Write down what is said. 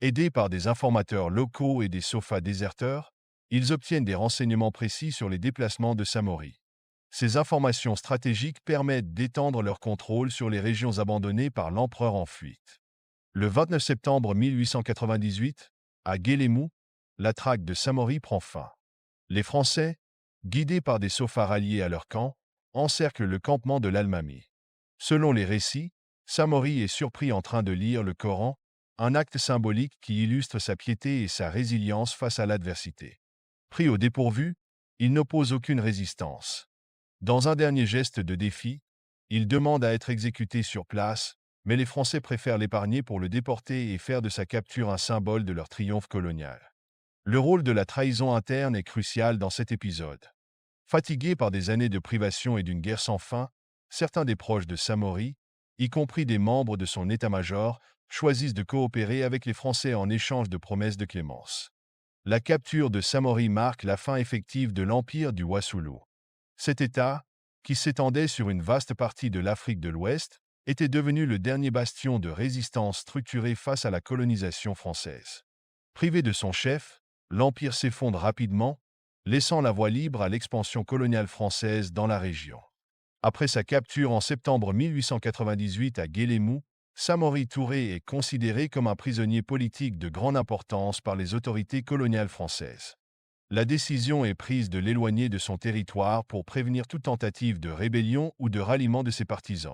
Aidés par des informateurs locaux et des sofas déserteurs, ils obtiennent des renseignements précis sur les déplacements de Samori. Ces informations stratégiques permettent d'étendre leur contrôle sur les régions abandonnées par l'empereur en fuite. Le 29 septembre 1898, à Guélémou, la traque de Samori prend fin. Les Français, guidés par des sofas ralliés à leur camp, encerclent le campement de l'Almami. Selon les récits, Samori est surpris en train de lire le Coran, un acte symbolique qui illustre sa piété et sa résilience face à l'adversité. Pris au dépourvu, il n'oppose aucune résistance. Dans un dernier geste de défi, il demande à être exécuté sur place, mais les Français préfèrent l'épargner pour le déporter et faire de sa capture un symbole de leur triomphe colonial. Le rôle de la trahison interne est crucial dans cet épisode. Fatigués par des années de privation et d'une guerre sans fin, certains des proches de Samori, y compris des membres de son état-major, choisissent de coopérer avec les Français en échange de promesses de clémence. La capture de Samori marque la fin effective de l'empire du Wassoulou. Cet État, qui s'étendait sur une vaste partie de l'Afrique de l'Ouest, était devenu le dernier bastion de résistance structurée face à la colonisation française. Privé de son chef, l'empire s'effondre rapidement, laissant la voie libre à l'expansion coloniale française dans la région. Après sa capture en septembre 1898 à Guélémou, Samori Touré est considéré comme un prisonnier politique de grande importance par les autorités coloniales françaises. La décision est prise de l'éloigner de son territoire pour prévenir toute tentative de rébellion ou de ralliement de ses partisans.